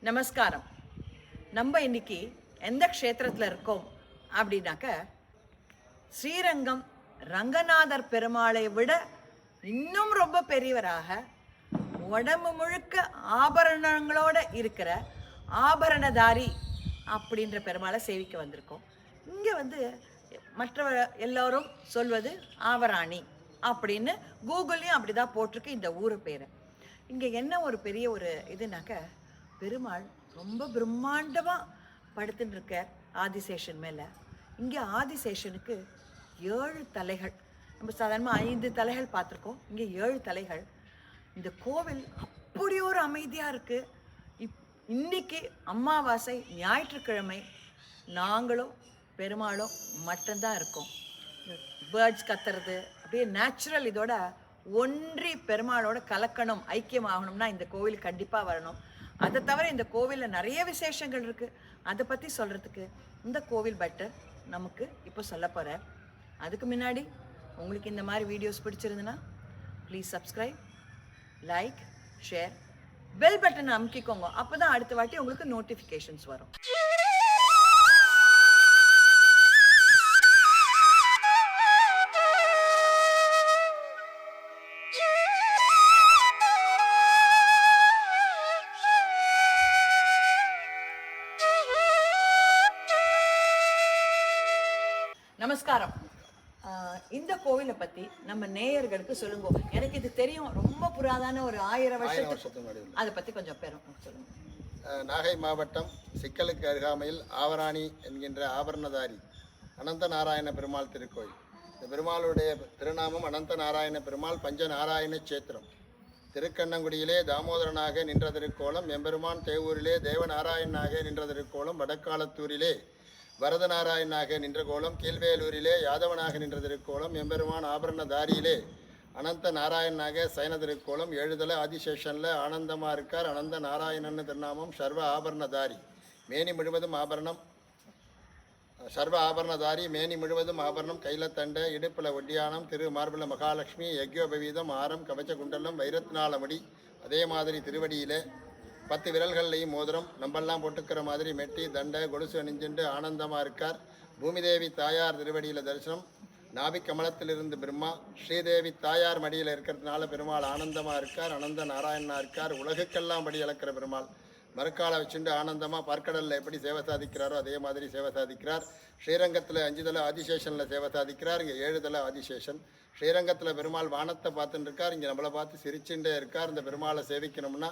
நமஸ்காரம். நம்ம இன்னைக்கு எந்த க்ஷேத்திரத்தில் இருக்கோம் அப்படின்னாக்க, ஸ்ரீரங்கம் ரங்கநாதர் பெருமாளை விட இன்னும் ரொம்ப பெரியவராக உடம்பு முழுக்க ஆபரணங்களோட இருக்கிற ஆபரணதாரி அப்படின்ற பெருமாளை சேவிக்க வந்திருக்கோம். இங்கே மற்ற எல்லோரும் சொல்வது ஆவராணி அப்படின்னு கூகுள்லையும் அப்படி தான் போட்டிருக்கு இந்த ஊர் பேரை. இங்கே என்ன ஒரு பெரிய ஒரு இதுனாக்க, பெருமாள் ரொம்ப பிரம்மாண்டமாக படுத்துன்னு இருக்கார் ஆதிசேஷன் மேலே. இங்கே ஆதிசேஷனுக்கு 7 தலைகள். நம்ம சாதாரணமாக 5 தலைகள் பார்த்துருக்கோம், இங்கே 7 தலைகள். இந்த கோவில் அப்படி ஒரு அமைதியாக இருக்குது. இன்னைக்கு அமாவாசை ஞாயிற்றுக்கிழமை, நாங்களும் பெருமாளும் மட்டும்தான் இருக்கோம். பேர்ட்ஸ் கத்துறது அப்படியே நேச்சுரல் இதோட ஒன்றி பெருமாளோட கலக்கணும், ஐக்கியமாகணும்னா இந்த கோவில் கண்டிப்பாக வரணும். அதை தவிர இந்த கோவிலில் நிறைய விசேஷங்கள் இருக்குது. அதை பற்றி சொல்கிறதுக்கு இந்த கோவில் பட்டர் நமக்கு இப்போ சொல்ல போகிறேன். அதுக்கு முன்னாடி உங்களுக்கு இந்த மாதிரி வீடியோஸ் பிடிச்சிருந்துன்னா please subscribe, like, share, bell பட்டனை அமுக்கிக்கோங்க. அப்போ தான் அடுத்த வாட்டி உங்களுக்கு நோட்டிஃபிகேஷன்ஸ் வரும். நமஸ்காரம். இந்த கோவிலை பற்றி நம்ம நேயர்களுக்கு சொல்லுங்க. எனக்கு இது தெரியும், ரொம்ப புராதான ஒரு 1000 வருஷத்துக்கு. அதை பற்றி கொஞ்சம் பேரும் சொல்லுங்க. நாகை மாவட்டம் சிக்கலுக்கு அருகாமையில் ஆவராணி என்கின்ற ஆபரணதாரி அனந்த நாராயண பெருமாள் திருக்கோயில். இந்த பெருமாளுடைய திருநாமம் அனந்த நாராயண பெருமாள் பஞ்சநாராயண சேத்திரம். திருக்கண்ணங்குடியிலே தாமோதரனாக நின்ற திருக்கோலம், எம்பெருமான் தேவூரிலே தேவநாராயணனாக நின்ற திருக்கோலம், வடக்காலத்தூரிலே வரதநாராயணனாக நின்ற கோலம், கீழ்வேலூரிலே யாதவனாக நின்ற திருக்கோலம், எம்பெருமான் ஆபரணதாரியிலே அனந்த நாராயணனாக சயன திருக்கோலம், 7 தலை ஆதிசேஷனில் ஆனந்தமாக இருக்கார். அனந்த நாராயணன் திருநாமம் சர்வ ஆபரணதாரி, மேனி முழுவதும் ஆபரணம், சர்வ ஆபரணதாரி, மேனி முழுவதும் ஆபரணம், கைலத்தண்டை, இடுப்பில் ஒட்டியானம், திரு மார்பிள மகாலட்சுமி, யக்யோபவீதம், ஆரம், கவச்ச குண்டலம், வைரத்னாலமடி, அதே மாதிரி திருவடியிலே 10 விரல்கள்லையும் மோதிரம், நம்பெல்லாம் போட்டுக்கிற மாதிரி மெட்டி, தண்டை, கொலுசு அணிஞ்சுண்டு ஆனந்தமாக இருக்கார். பூமிதேவி தாயார் திருவடியில் தரிசனம், நாபி கமலத்திலிருந்து பிரம்மா, ஸ்ரீதேவி தாயார் மடியில் இருக்கிறதுனால பெருமாள் ஆனந்தமாக இருக்கார். அனந்த நாராயணனாக இருக்கார். உலகுக்கெல்லாம் படி அளக்கிற பெருமாள் மறுக்கால வச்சுட்டு ஆனந்தமாக பார்க்கடலில் எப்படி சேவை சாதிக்கிறாரோ அதே மாதிரி சேவை சாதிக்கிறார். ஸ்ரீரங்கத்தில் 5 தலை ஆதிசேஷனில் சேவை சாதிக்கிறார். இங்கே 7 தலை ஆதிசேஷன். ஸ்ரீரங்கத்தில் பெருமாள் வானத்தை பார்த்துட்டு இருக்கார், இங்கே நம்மளை பார்த்து சிரிச்சுட்டே இருக்கார். இந்த பெருமாளை சேவிக்கணும்னா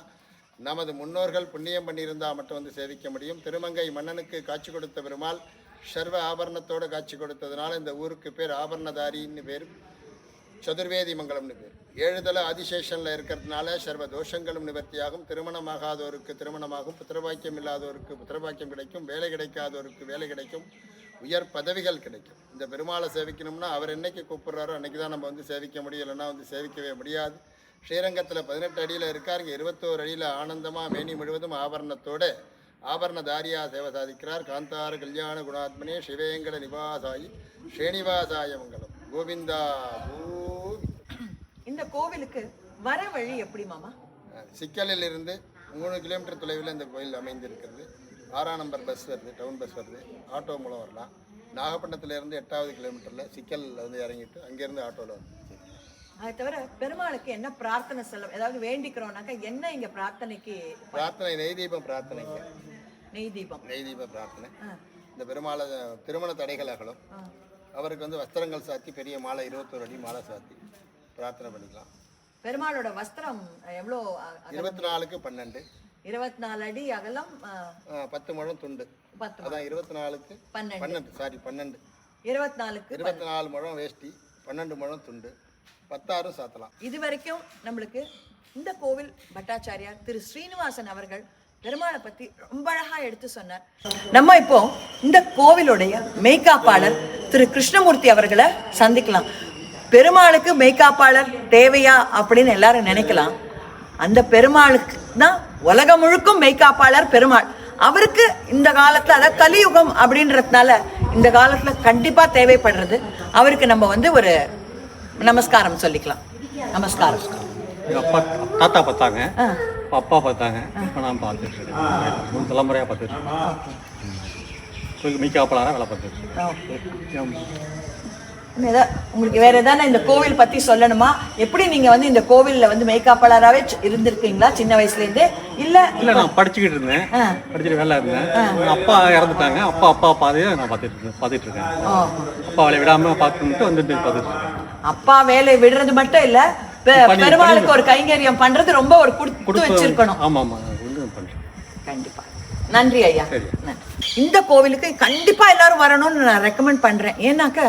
நமது முன்னோர்கள் புண்ணியம் பண்ணியிருந்தால் மட்டும் சேவிக்க முடியும். திருமங்கை மன்னனுக்கு காட்சி கொடுத்த பெருமாள் சர்வ ஆபரணத்தோடு காட்சி கொடுத்ததுனால இந்த ஊருக்கு பேர் ஆபரணதாரின்னு பேர், சதுர்வேதி மங்கலம்னு பேர். 7 தலை ஆதிசேஷனில் இருக்கிறதுனால சர்வ தோஷங்களும் நிவர்த்தியாகும். திருமணமாகாதோருக்கு திருமணமாகும், புத்திரபாக்கியம் இல்லாதோருக்கு புத்திரபாக்கியம் கிடைக்கும், வேலை கிடைக்காதோருக்கு வேலை கிடைக்கும், உயர் பதவிகள் கிடைக்கும். இந்த பெருமாளை சேவிக்கணும்னா அவர் என்னைக்கு கூப்பிட்றாரோ அன்றைக்கி தான் நம்ம சேவிக்க முடியும், இல்லைன்னா சேவிக்கவே முடியாது. ஸ்ரீரங்கத்தில் 18 அடியில் இருக்கார். இங்கே 21 அடியில் ஆனந்தமாக மேனி முழுவதும் ஆபரணத்தோடு ஆபரணதாரியாக சேவை சாதிக்கிறார். காந்தார கல்யாண குணாத்மனே சிவேங்கட நிவாசாயி ஸ்ரீனிவாசாய மங்கலம் கோவிந்தா. இந்த கோவிலுக்கு வர வழி எப்படி மாமா? சிக்கலில் இருந்து 3 கிலோமீட்டர் தொலைவில் இந்த கோயில் அமைந்திருக்கிறது. 6ஆம் நம்பர் பஸ் வருது, டவுன் பஸ் வருது, ஆட்டோ மூலம் வரலாம். நாகப்பட்டினத்திலேருந்து 8வது கிலோமீட்டரில் சிக்கலில் இறங்கிட்டு அங்கேருந்து ஆட்டோவில் வந்து. அதை தவிர பெருமாளுக்கு என்ன பிரார்த்தனை செல்லும், ஏதாவது வேண்டிக்கிறோம்னாக்கா என்ன இங்கே பிரார்த்தனைக்கு? பிரார்த்தனை நெய் தீபம் பிரார்த்தனைங்க. நெய் தீபம் பிரார்த்தனை. இந்த பெருமாளை திருமண தடைகள் அகலும். அவருக்கு வஸ்திரங்கள் சாத்தி பெரிய மாலை 21 அடி மாலை சாத்தி பிரார்த்தனை பண்ணிக்கலாம். பெருமாளோட வஸ்திரம் எவ்வளோ? 24க்கு 12, 24 அடி அகலம், 10 முழம் துண்டு. அதான் 24க்கு 12, சாரி 12, 24 முழம் வேஷ்டி, 12 முழம் துண்டு, 16 சாத்தலாம். இது வரைக்கும் நம்மளுக்கு இந்த கோவில் பட்டாச்சாரியார் திரு ஸ்ரீனிவாசன் அவர்கள் பெருமாளை பற்றி ரொம்ப அழகாக எடுத்து சொன்னார். நம்ம இப்போ இந்த கோவிலுடைய மெய்காப்பாளர் திரு கிருஷ்ணமூர்த்தி அவர்களை சந்திக்கலாம். பெருமாளுக்கு மெய்காப்பாளர் தேவையா அப்படின்னு எல்லாரும் நினைக்கலாம். அந்த பெருமாளுக்கு தான் உலகம் முழுக்கும் மெய்காப்பாளர் பெருமாள். அவருக்கு இந்த காலத்தில், அதாவது கலியுகம் அப்படின்றதுனால இந்த காலத்தில் கண்டிப்பாக தேவைப்படுறது. அவருக்கு நம்ம ஒரு நமஸ்காரம் சொல்லிக்கலாம். நமஸ்காரம். தாத்தா பார்த்தாங்க, அப்பா பார்த்தாங்க, இப்போ நான் பார்த்துட்டு இருக்கேன். 3 தலைமுறையாக பார்த்துட்டு இருக்கேன். கோயில் மெய்க்காப்பாளராக வேலை பார்த்துட்டு இருக்கேன். ஓகே. உங்களுக்கு வேற ஏதாவது இந்த கோவில் பத்தி சொல்லணுமா? எப்படி நீங்க வந்து இந்த கோவில்ல வந்து மெய்காப்பாளராகவே இருந்திருக்கீங்களா சின்ன வயசுல இருந்தே? இல்லை, நான் படிச்சுக்கிட்டு இருந்தேன், படிச்சுட்டு வேலை இருந்தேன். அப்பா இறந்துட்டாங்க. அப்பா பாதையை நான் பார்த்துட்டு இருக்கேன். அப்பா வேலையை விடாம பார்த்துட்டு வந்துட்டு பார்த்துட்டு இருக்கேன். அப்பா வேலை விடுறது மட்டும் இல்ல, பெருமாளுக்கு ஒரு கைங்கரியம் பண்றது ரொம்ப ஒரு கொடுத்து வச்சிருக்கணும். ஆமா ஆமா, பண்றேன். கண்டிப்பா. நன்றி ஐயா. இந்த கோவிலுக்கு கண்டிப்பா எல்லாரும் வரணும்னு நான் ரெக்கமெண்ட் பண்றேன். ஏன்னாக்க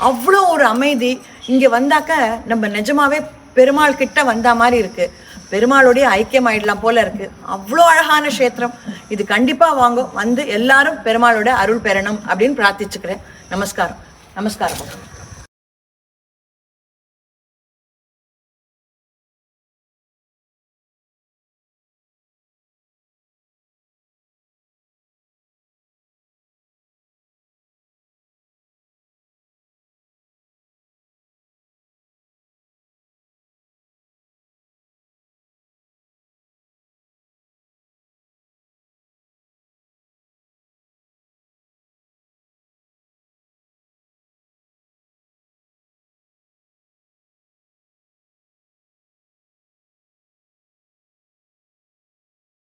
அவ்வளோ ஒரு அமைதி. இங்க வந்தாக்க நம்ம நிஜமாவே பெருமாள் கிட்ட வந்த மாதிரி இருக்கு. பெருமாளுடைய ஐக்கியம் ஆயிடலாம் போல இருக்கு. அவ்வளோ அழகான க்ஷேத்திரம் இது. கண்டிப்பா வாங்க, வந்து எல்லாரும் பெருமாளோட அருள் பெறணும் அப்படின்னு பிரார்த்திச்சுக்கிறேன். நமஸ்காரம். நமஸ்காரம்.